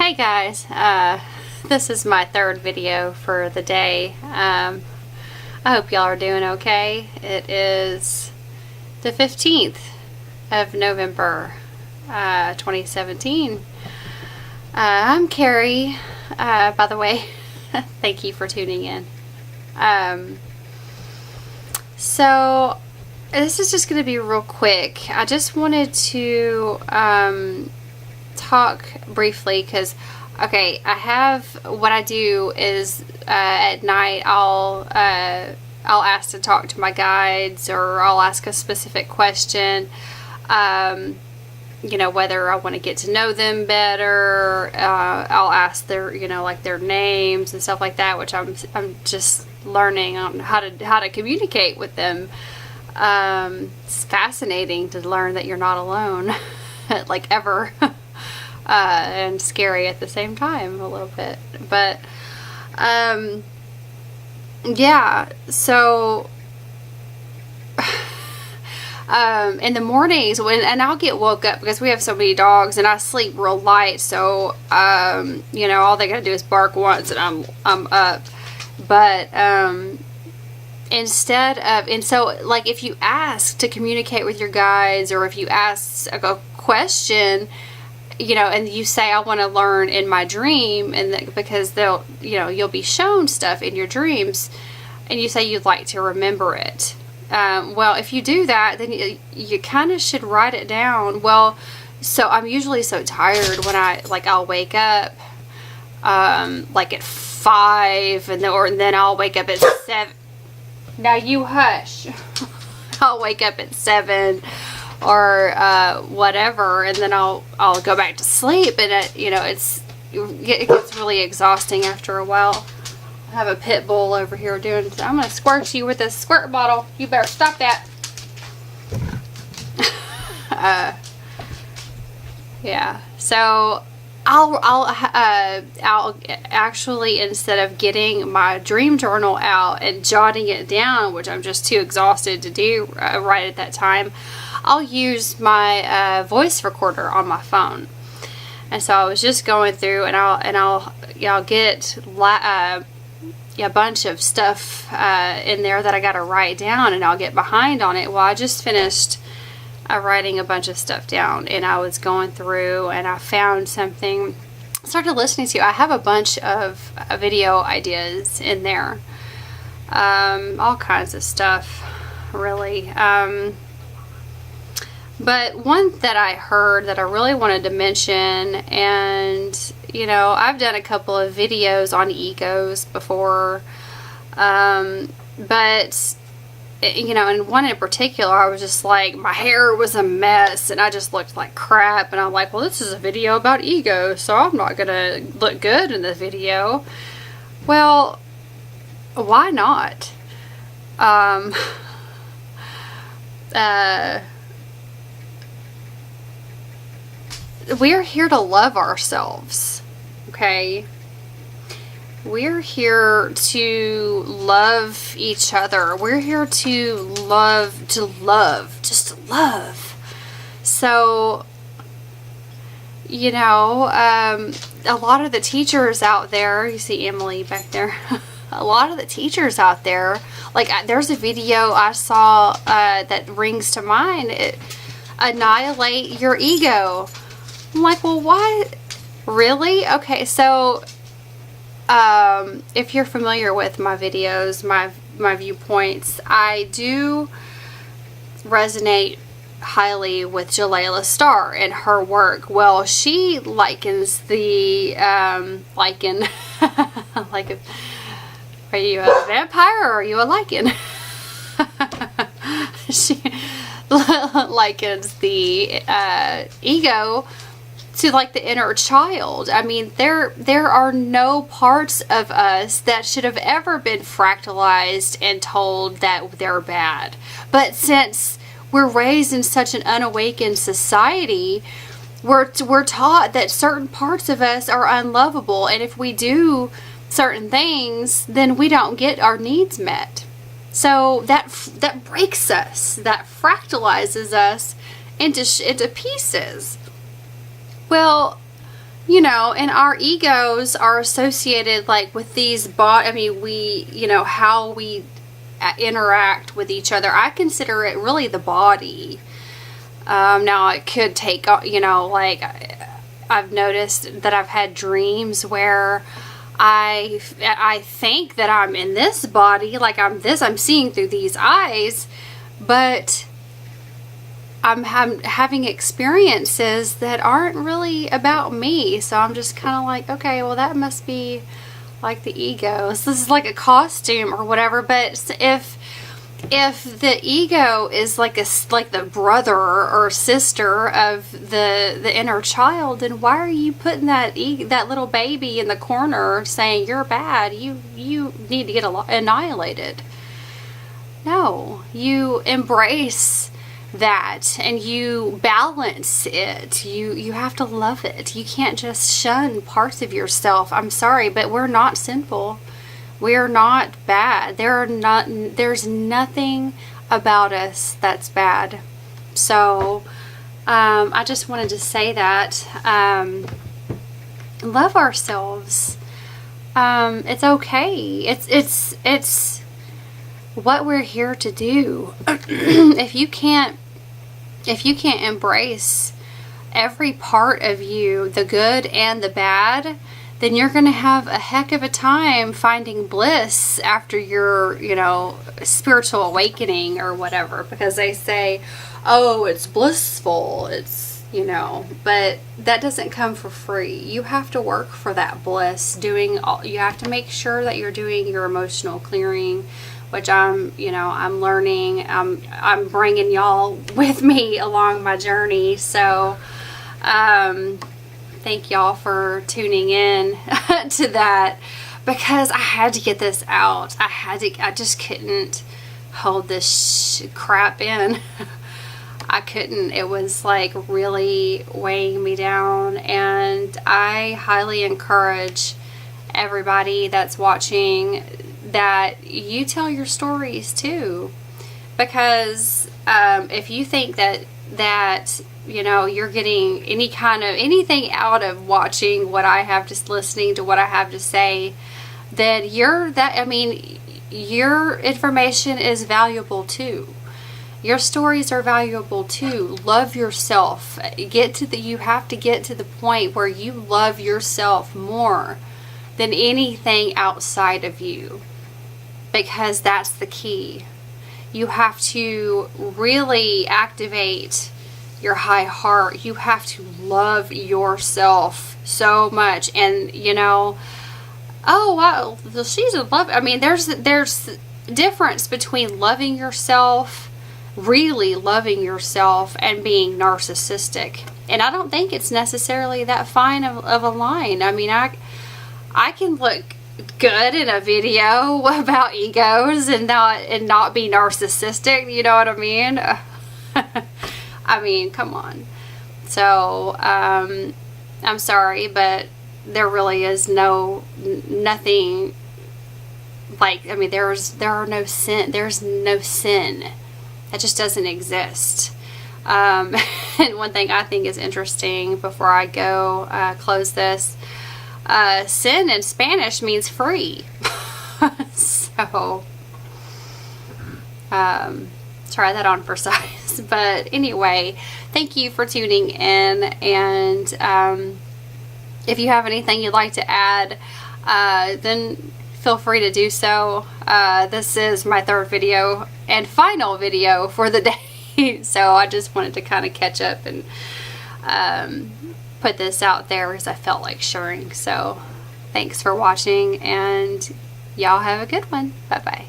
Hey guys, this is my third video for the day. I hope y'all are doing okay. It is the 15th of November, 2017. I'm Carrie, by the way. Thank you for tuning in. So this is just going to be real quick. I just wanted to talk briefly because I have what I do is at night I'll ask to talk to my guides, or I'll ask a specific question, whether I want to get to know them better. I'll ask their their names and stuff like that, which I'm just learning on how to communicate with them. It's fascinating to learn that you're not alone like ever. And scary at the same time a little bit, but yeah, so in the mornings and I'll get woke up because we have so many dogs and I sleep real light, so all they gotta do is bark once and I'm up. But if you ask to communicate with your guides, or if you ask a question, and you say, I want to learn in my dream, and because you'll be shown stuff in your dreams, and you say you'd like to remember it. Well, if you do that, then you kind of should write it down. Well, so I'm usually so tired when I'll wake up, at 5, and then I'll wake up at 7. Now you hush. I'll wake up at 7. Or whatever, and then I'll go back to sleep, and it gets really exhausting after a while. I have a pit bull over here doing. I'm gonna squirt you with a squirt bottle. You better stop that. Yeah. So I'll actually, instead of getting my dream journal out and jotting it down, which I'm just too exhausted to do right at that time, I'll use my voice recorder on my phone. And so I was just going through, and I'll get a bunch of stuff in there that I got to write down, and I'll get behind on it. Well, I just finished writing a bunch of stuff down, and I was going through, and I found something. I started listening to. I have a bunch of video ideas in there, all kinds of stuff, really. But one that I heard that I really wanted to mention, and I've done a couple of videos on egos before, but in one in particular, I was just like, my hair was a mess and I just looked like crap, and I'm like, well, this is a video about ego, so I'm not gonna look good in the video. Well, why not? We're here to love ourselves, okay? We're here to love each other. We're here to love, just to love. So, a lot of the teachers out there, you see Emily back there, a lot of the teachers out there, there's a video I saw that rings to mind, annihilate your ego. I'm like, well, why? Really? Okay, so if you're familiar with my videos, my viewpoints, I do resonate highly with Jalailah Star and her work. Well, she likens the are you a vampire or are you a lichen? She likens the ego to the inner child. I mean, there are no parts of us that should have ever been fractalized and told that they're bad. But since we're raised in such an unawakened society, we're taught that certain parts of us are unlovable, and if we do certain things, then we don't get our needs met. So that breaks us, that fractalizes us into pieces. Well, you know, and our egos are associated like with these I mean, we, you know, how we interact with each other. I consider it really the body. Now it could take, you know, like I've noticed that I've had dreams where I think that I'm in this body, like I'm seeing through these eyes, but I'm having experiences that aren't really about me. So I'm just kind of like, okay, well, that must be like the ego. So this is like a costume or whatever. But if the ego is like the brother or sister of the inner child, then why are you putting that little baby in the corner saying you're bad? You need to get annihilated. No, you embrace that and you balance it. You have to love it. You can't just shun parts of yourself. I'm sorry, but we're not sinful. We're not bad. There's nothing about us that's bad. So I just wanted to say that love ourselves. It's okay. It's what we're here to do. If you can't embrace every part of you, the good and the bad, then you're going to have a heck of a time finding bliss after your, you know, spiritual awakening or whatever, because they say, oh, it's blissful, it's, you know, but that doesn't come for free. You have to work for that bliss. You have to make sure that you're doing your emotional clearing, which I'm learning. I'm bringing y'all with me along my journey. So, thank y'all for tuning in to that, because I had to get this out. I just couldn't hold this crap in. I couldn't. It was like really weighing me down, and I highly encourage everybody that's watching that you tell your stories too, because if you think that you know you're getting anything out of watching what I have, just listening to what I have to say, then your information is valuable too. Your stories are valuable too. Love yourself. You have to get to the point where you love yourself more than anything outside of you, because that's the key. You have to really activate your high heart. You have to love yourself so much. And you know, oh wow, she's in love. I mean, there's difference between loving yourself, really loving yourself, and being narcissistic. And I don't think it's necessarily that fine of a line. I mean, I can look good in a video about egos and not be narcissistic, you know what I mean? I mean, come on. So I'm sorry, but there really is nothing like, I mean, there's no sin. That just doesn't exist. And one thing I think is interesting before I go close this, sin in Spanish means free. So try that on for size. But anyway, thank you for tuning in, and if you have anything you'd like to add, then feel free to do so. This is my third video and final video for the day, so I just wanted to kind of catch up and put this out there because I felt like sharing. So thanks for watching, and y'all have a good one. Bye bye.